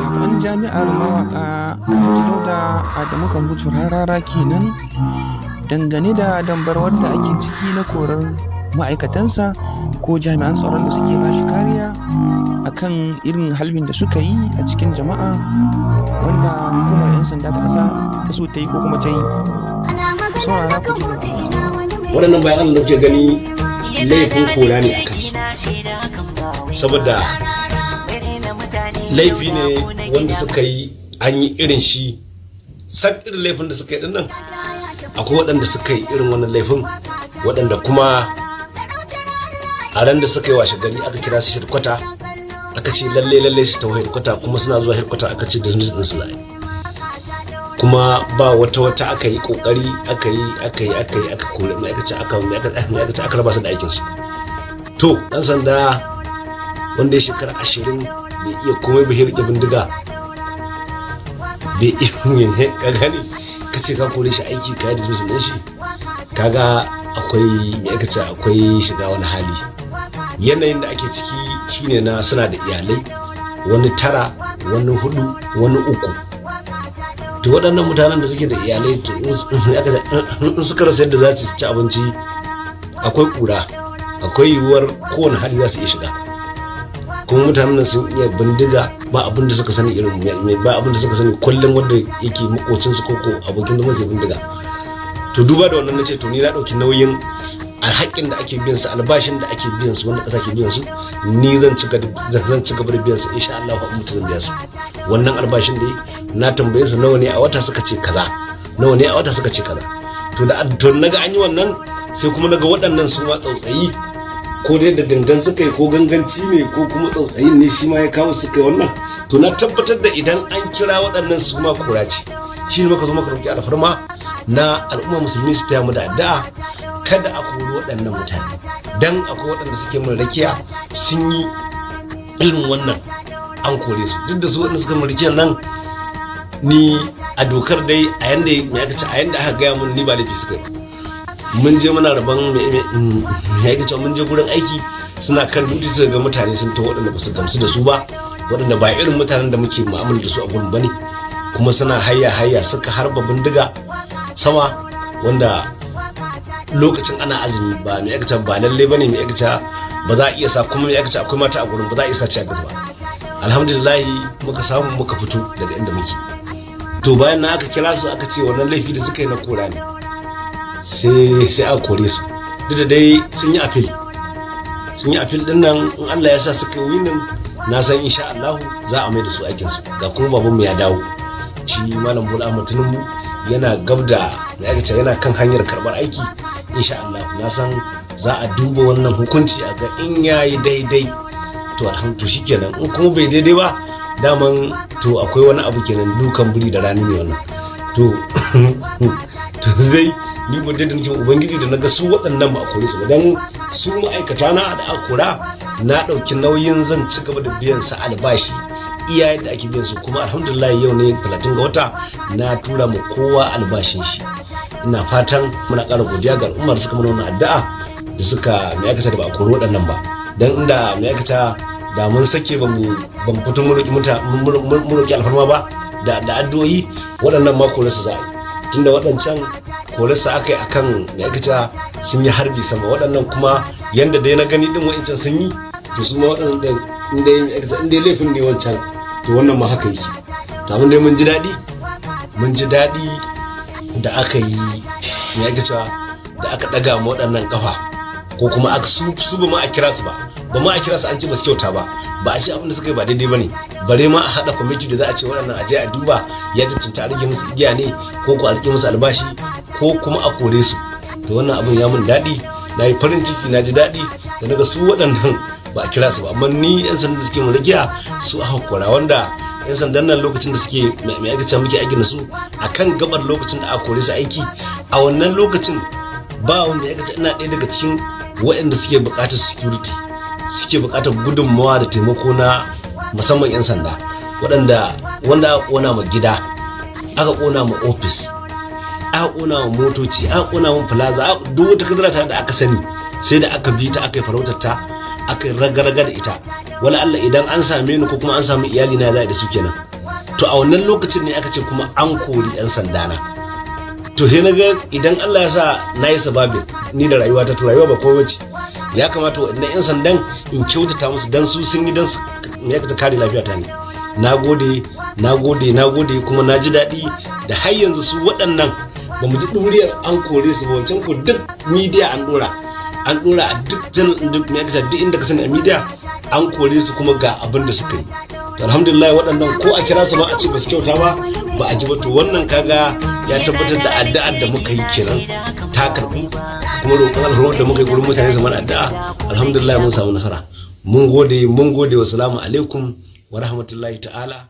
Shugaban jami'ar mawaƙa Alhaji Dauda Adamu Kambucu Rarara kenan dangane da dambarwar da ake ciki na korar ma'aikatansa ko jami'an tsaron da suke bashi kariya akan irin halbin da suka yi a cikin jama'a wanda hukumar 'yan sanda ta ƙasa ta so ta yi ko kuma ta yi. Saurara ku ji. Waɗannan bayanan da kuke gani laifin kora ne a kansu, saboda laifi ne wanda suka yi an yi irin shi sak irin laifin da suka yi dinnan. Akwai waɗanda suka yi irin wannan laifin waɗanda kuma a ran da suka yi washe gari aka kira su headquarter aka ce lalle su tawo headquarter, kuma suna zuwa headquarter aka ce dismiss din su zai, kuma ba wata aka yi kokari aka kore mai aka raba su da aikin su. To dan sanda wanda ya shekara 20 bai iya komai ba, rike bindiga bai iya yin ka gane ka ce ka kore shi aiki ka yi dismiss din shi, kaga akwai shiga wani hali. Yanayin da ake ciki shine na suna da iyalai, wani 9 wani 4 wani 3. to waɗannan mutanen da suke da iyalai to in suka rasa yadda za su ci abinci akwai ƙura, akwai yiwuwar kowane hali za su iya shiga. Kuma mutanen nan sun iya bindiga, ba abin da suka sani irin ba abin da suka sani kullum wanda yake makocinsu ko abokin zama sai bindiga. To duba da wannan nace to ni na ɗauki nauyin alhakin da ake biyan su, albashin da ake biyan su, wanda ƙasa ke biyan su, ni zan ci gaba da biyan su insha Allah ba mutu zan biya su wannan albashin da na tambaye su nawa ne a wata suka ce kaza, to naga an yi wannan, sai kuma naga waɗannan su ma tsautsayi ko dai da gangan suka yi ko ganganci ne ko kuma tsautsayin ne shi ma ya kawo suka yi wannan. To na tabbatar da idan an kira waɗannan su ma kura ce, shi ne muka zo muka roki alfarma na al'umma musulmi su taya mu da addu'a kada a kori waɗannan mutane, dan akwai waɗanda suke mun rakiya sun yi irin wannan an kore su. Duk da su waɗanda suka mun rakiyar nan ni a dokar dai a yanda aka gaya mun ni ba laifi suka yi. Mun je muna rabon mun je gurin aiki suna kan duty suka ga mutane sun ta waɗanda ba su gamsu da su ba, waɗanda ba irin mutanen da muke mu'amala da su a gurin bane, kuma suna hayya suka harba bindiga sama, wanda lokacin ana azumi ba mai aikata ba lalle bane mai aikata ba za a iya sa, kuma mai aikata akwai mata a gurin ba za a iya sa ci a gaba. Alhamdulillah muka samu muka fito daga inda muke. To bayan na aka kira su aka ce wannan laifi da suka yi na kora ne, sai aka kore su. Duk da dai sun yi appeal din nan, in Allah ya sa suka yi nan na san insha Allah za a mai da su aikin su. Ga kuma babanmu ya dawo, shi Malam Bola Ahmed Tinubu yana gabda yana kan hanyar karbar aiki. Insha Allah na san za a duba wannan hukunci a ga in yayi daidai to alhamdulillah shikenan, in kuma bai daidai ba daman to akwai wani abu kenan, dukan buri da rani ne wannan. To zai ni gode da nake ubangiji da naga su waɗannan ba a kore su ba, dan su ma'aikata na da aka kora na ɗauki nauyin zan ci gaba da biyan sa albashi iya yadda ake biyan su, kuma alhamdulillah yau ne 30 ga wata na tura mu kowa albashin shi. Ina fatan muna ƙara godiya ga al'ummar suka mana wannan addu'a da suka mai aikata da ba a kori waɗannan ba, dan inda mai aikata da mun sake ba mu fito mu roki alfarma ba da addu'o'i, waɗannan ma kore su za a yi, tunda waɗancan kore su aka yi akan mai aikata sun yi harbi sama, waɗannan kuma yanda dai na gani din wa'incan sun yi, to su ma waɗannan inda laifin ne wancan, to wannan ma haka yake. To amma dai mun ji daɗi da aka yi ya ga cewa da aka daga mu waɗannan kafa, ko kuma aka su ba ma a kira su an ce ba su kyauta ba a ce abin da suka yi ba daidai bane, bare ma a haɗa kwamiti da za a ce waɗannan aje a duba ya cancanta a rage musu igiya ne ko a rage musu albashi ko kuma a kore su. To wannan abin ya mun daɗi, na yi farin ciki, na ji daɗi da naga su waɗannan ba a kira su ba. Amma ni 'yan sanda da suke mun rakiya su aka kora, wanda 'yan sandan nan lokacin da suke mai aikata muke aikin da su akan gabar lokacin da aka kore su aiki, a wannan lokacin ba wanda ya aikata ina ɗaya daga cikin waɗanda suke buƙatar security, suke buƙatar gudunmawa da taimako na musamman 'yan sanda, wanda aka ƙona ma gida, aka ƙona ma ofis, aka ƙona ma motoci, aka ƙona ma plaza, duk wata kadara da aka sani sai da aka bi ta aka yi farautar ta aka raga da ita. Wala Allah idan an same ni ko kuma an samu iyali na za da su kenan, to a wannan lokacin ne aka ce kuma an kori 'yan sanda na. To sai na ga idan Allah ya sa na yi sababin ni da rayuwa ta rayuwa ba kowa ce, ya kamata waɗannan 'yan sandan in kyautata musu dan su sun yi dan su kare lafiya ta ne. Na gode kuma na ji daɗi da har yanzu su waɗannan ba mu ji ɗuriyar an kore su ba. Wancan ko duk midiya an ɗora a duk inda ka sani a midiya an kore su kuma ga abin da suka yi. To alhamdulillah waɗannan ko a kira su ma a ce ba su kyauta ba a ji ba. To wannan kaga ya tabbatar da addu'ar da muka yi kenan ta karɓu, kuma roƙon alheri da muka yi gurin mutane zaman addu'a alhamdulillah mun samu nasara. Mun gode wa salamu alaikum wa rahmatullahi ta'ala.